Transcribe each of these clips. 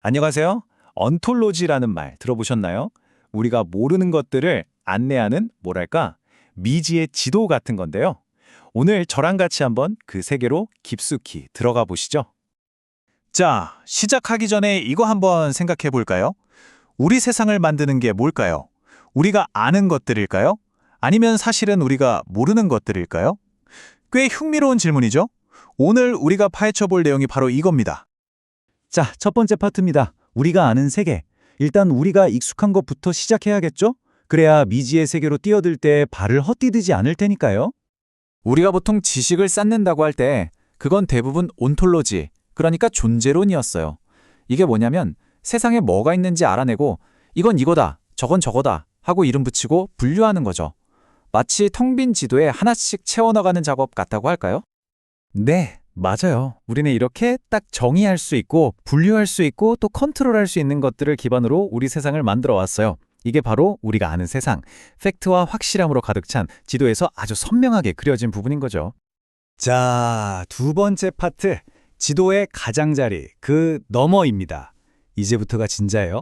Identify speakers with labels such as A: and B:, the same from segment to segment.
A: 안녕하세요. 언톨로지라는 말 들어보셨나요? 우리가 모르는 것들을 안내하는 뭐랄까 미지의 지도 같은 건데요. 오늘 저랑 같이 한번 그 세계로 깊숙이 들어가 보시죠.
B: 자, 시작하기 전에 이거 한번 생각해 볼까요? 우리 세상을 만드는 게 뭘까요? 우리가 아는 것들일까요? 아니면 사실은 우리가 모르는 것들일까요? 꽤 흥미로운 질문이죠? 오늘 우리가 파헤쳐 볼 내용이 바로 이겁니다.
C: 자, 첫 번째 파트입니다. 우리가 아는 세계. 일단 우리가 익숙한 것부터 시작해야겠죠? 그래야 미지의 세계로 뛰어들 때 발을 헛디디지 않을 테니까요.
B: 우리가 보통 지식을 쌓는다고 할 때 그건 대부분 온톨로지, 그러니까 존재론이었어요. 이게 뭐냐면 세상에 뭐가 있는지 알아내고 이건 이거다, 저건 저거다 하고 이름 붙이고 분류하는 거죠. 마치 텅 빈 지도에 하나씩 채워나가는 작업 같다고 할까요?
C: 네, 맞아요. 우리는 이렇게 딱 정의할 수 있고 분류할 수 있고 또 컨트롤할 수 있는 것들을 기반으로 우리 세상을 만들어 왔어요. 이게 바로 우리가 아는 세상, 팩트와 확실함으로 가득 찬 지도에서 아주 선명하게 그려진 부분인 거죠. 자, 두 번째 파트. 지도의 가장자리, 그 너머입니다. 이제부터가 진짜예요.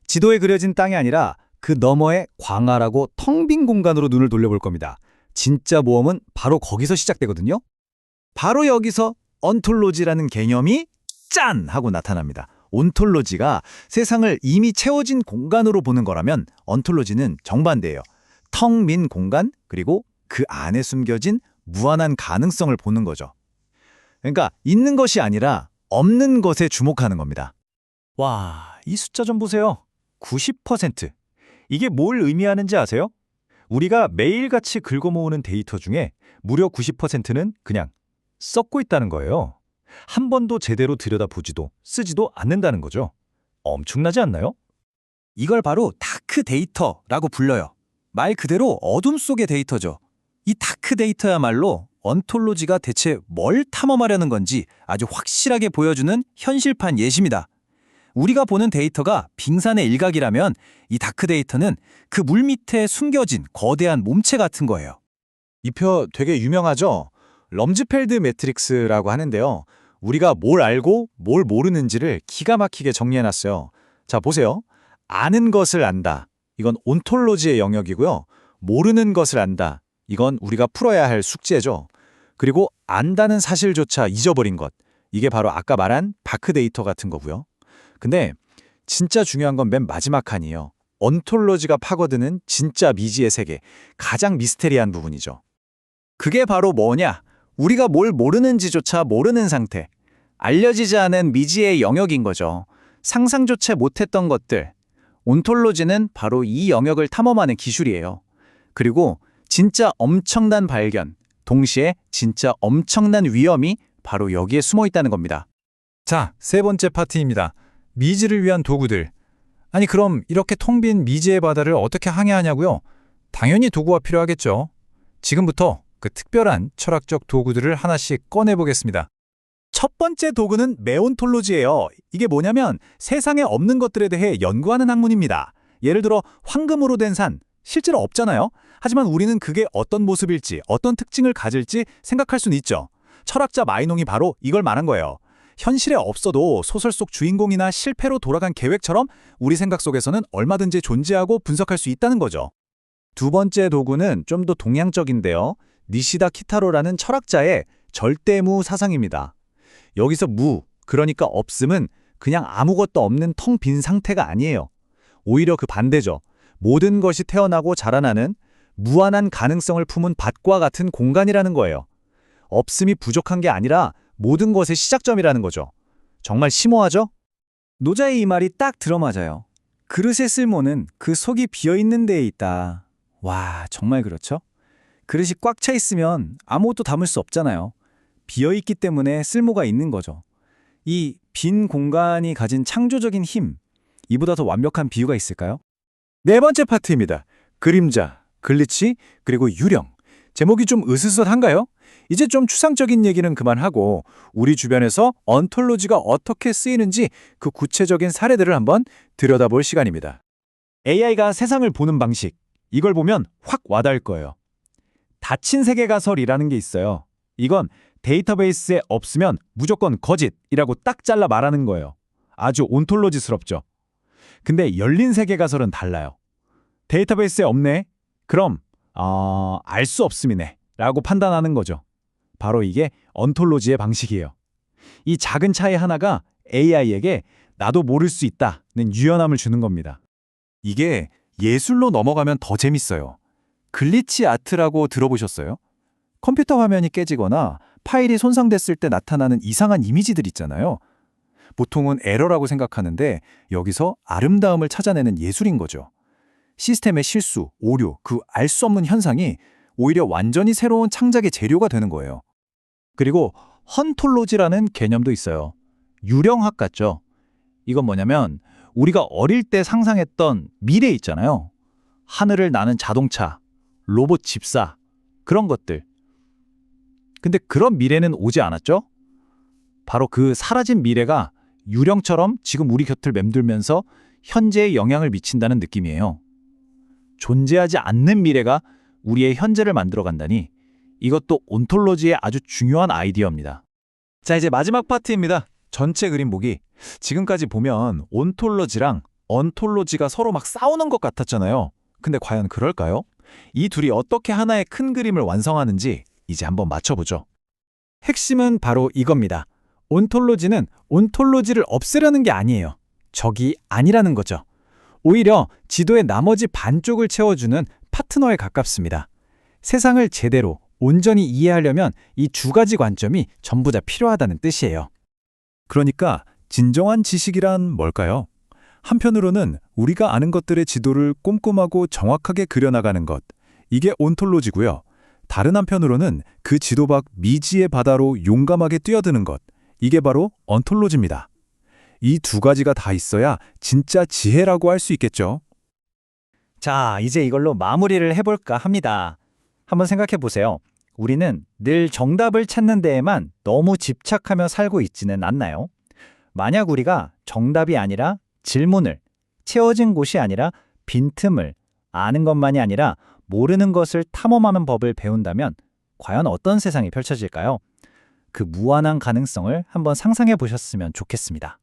C: 지도에 그려진 땅이 아니라 그 너머의 광활하고 텅 빈 공간으로 눈을 돌려볼 겁니다. 진짜 모험은 바로 거기서 시작되거든요. 바로 여기서 언톨로지라는 개념이 짠! 하고 나타납니다. 온톨로지가 세상을 이미 채워진 공간으로 보는 거라면 언톨로지는 정반대예요. 텅 빈 공간 그리고 그 안에 숨겨진 무한한 가능성을 보는 거죠. 그러니까 있는 것이 아니라 없는 것에 주목하는 겁니다.
A: 와, 이 숫자 좀 보세요. 90%. 이게 뭘 의미하는지 아세요? 우리가 매일같이 긁어모으는 데이터 중에 무려 90%는 그냥 썩고 있다는 거예요. 한 번도 제대로 들여다보지도 쓰지도 않는다는 거죠. 엄청나지 않나요?
B: 이걸 바로 다크 데이터라고 불러요. 말 그대로 어둠 속의 데이터죠. 이 다크 데이터야말로 언톨로지가 대체 뭘 탐험하려는 건지 아주 확실하게 보여주는 현실판 예시입니다. 우리가 보는 데이터가 빙산의 일각이라면 이 다크 데이터는 그 물 밑에 숨겨진 거대한 몸체 같은 거예요. 이 표 되게 유명하죠? 럼즈펠드 매트릭스라고 하는데요. 우리가 뭘 알고 뭘 모르는지를 기가 막히게 정리해놨어요. 자, 보세요. 아는 것을 안다. 이건 온톨로지의 영역이고요. 모르는 것을 안다. 이건 우리가 풀어야 할 숙제죠. 그리고 안다는 사실조차 잊어버린 것. 이게 바로 아까 말한 다크 데이터 같은 거고요. 근데 진짜 중요한 건 맨 마지막 칸이에요. 언톨로지가 파고드는 진짜 미지의 세계, 가장 미스테리한 부분이죠. 그게 바로 뭐냐? 우리가 뭘 모르는지조차 모르는 상태. 알려지지 않은 미지의 영역인 거죠. 상상조차 못했던 것들. 온톨로지는 바로 이 영역을 탐험하는 기술이에요. 그리고 진짜 엄청난 발견, 동시에 진짜 엄청난 위험이 바로 여기에 숨어 있다는 겁니다.
D: 자, 세 번째 파트입니다. 미지를 위한 도구들. 아니 그럼 이렇게 텅 빈 미지의 바다를 어떻게 항해하냐고요? 당연히 도구가 필요하겠죠. 지금부터 그 특별한 철학적 도구들을 하나씩 꺼내보겠습니다.
B: 첫 번째 도구는 메온톨로지예요. 이게 뭐냐면 세상에 없는 것들에 대해 연구하는 학문입니다. 예를 들어 황금으로 된 산, 실제로 없잖아요. 하지만 우리는 그게 어떤 모습일지, 어떤 특징을 가질지 생각할 수는 있죠. 철학자 마이농이 바로 이걸 말한 거예요. 현실에 없어도 소설 속 주인공이나 실패로 돌아간 계획처럼 우리 생각 속에서는 얼마든지 존재하고 분석할 수 있다는 거죠. 두 번째 도구는 좀 더 동양적인데요. 니시다 키타로라는 철학자의 절대무 사상입니다. 여기서 무, 그러니까 없음은 그냥 아무것도 없는 텅 빈 상태가 아니에요. 오히려 그 반대죠. 모든 것이 태어나고 자라나는 무한한 가능성을 품은 밭과 같은 공간이라는 거예요. 없음이 부족한 게 아니라 모든 것의 시작점이라는 거죠. 정말 심오하죠?
C: 노자의 이 말이 딱 들어맞아요. 그릇의 쓸모는 그 속이 비어있는 데에 있다. 와, 정말 그렇죠? 그릇이 꽉 차 있으면 아무것도 담을 수 없잖아요. 비어있기 때문에 쓸모가 있는 거죠. 이 빈 공간이 가진 창조적인 힘, 이보다 더 완벽한 비유가 있을까요?
B: 네 번째 파트입니다. 그림자, 글리치, 그리고 유령. 제목이 좀 으스스한가요? 이제 좀 추상적인 얘기는 그만하고 우리 주변에서 언톨로지가 어떻게 쓰이는지 그 구체적인 사례들을 한번 들여다볼 시간입니다.
A: AI가 세상을 보는 방식. 이걸 보면 확 와닿을 거예요. 닫힌 세계 가설이라는 게 있어요. 이건 데이터베이스에 없으면 무조건 거짓이라고 딱 잘라 말하는 거예요. 아주 온톨로지스럽죠. 근데 열린 세계 가설은 달라요. 데이터베이스에 없네? 그럼 알 수 없음이네 라고 판단하는 거죠. 바로 이게 언톨로지의 방식이에요. 이 작은 차이 하나가 AI에게 나도 모를 수 있다는 유연함을 주는 겁니다.
B: 이게 예술로 넘어가면 더 재밌어요. 글리치 아트라고 들어보셨어요? 컴퓨터 화면이 깨지거나 파일이 손상됐을 때 나타나는 이상한 이미지들 있잖아요. 보통은 에러라고 생각하는데 여기서 아름다움을 찾아내는 예술인 거죠. 시스템의 실수, 오류, 그 알 수 없는 현상이 오히려 완전히 새로운 창작의 재료가 되는 거예요.
D: 그리고 헌톨로지라는 개념도 있어요. 유령학 같죠? 이건 뭐냐면 우리가 어릴 때 상상했던 미래 있잖아요. 하늘을 나는 자동차, 로봇 집사, 그런 것들. 근데 그런 미래는 오지 않았죠? 바로 그 사라진 미래가 유령처럼 지금 우리 곁을 맴돌면서 현재에 영향을 미친다는 느낌이에요. 존재하지 않는 미래가 우리의 현재를 만들어간다니 이것도 온톨로지의 아주 중요한 아이디어입니다.
A: 자, 이제 마지막 파트입니다. 전체 그림 보기. 지금까지 보면 온톨로지랑 언톨로지가 서로 막 싸우는 것 같았잖아요. 근데 과연 그럴까요? 이 둘이 어떻게 하나의 큰 그림을 완성하는지 이제 한번 맞춰보죠.
C: 핵심은 바로 이겁니다. 온톨로지는 온톨로지를 없애려는 게 아니에요. 적이 아니라는 거죠. 오히려 지도의 나머지 반쪽을 채워주는 파트너에 가깝습니다. 세상을 제대로 온전히 이해하려면 이 두 가지 관점이 전부 다 필요하다는 뜻이에요.
A: 그러니까 진정한 지식이란 뭘까요? 한편으로는 우리가 아는 것들의 지도를 꼼꼼하고 정확하게 그려나가는 것, 이게 온톨로지고요. 다른 한편으로는 그 지도 밖 미지의 바다로 용감하게 뛰어드는 것, 이게 바로 언톨로지입니다. 이 두 가지가 다 있어야 진짜 지혜라고 할 수 있겠죠.
B: 자, 이제 이걸로 마무리를 해볼까 합니다. 한번 생각해 보세요. 우리는 늘 정답을 찾는 데에만 너무 집착하며 살고 있지는 않나요? 만약 우리가 정답이 아니라 질문을, 채워진 곳이 아니라 빈틈을, 아는 것만이 아니라 모르는 것을 탐험하는 법을 배운다면 과연 어떤 세상이 펼쳐질까요? 그 무한한 가능성을 한번 상상해 보셨으면 좋겠습니다.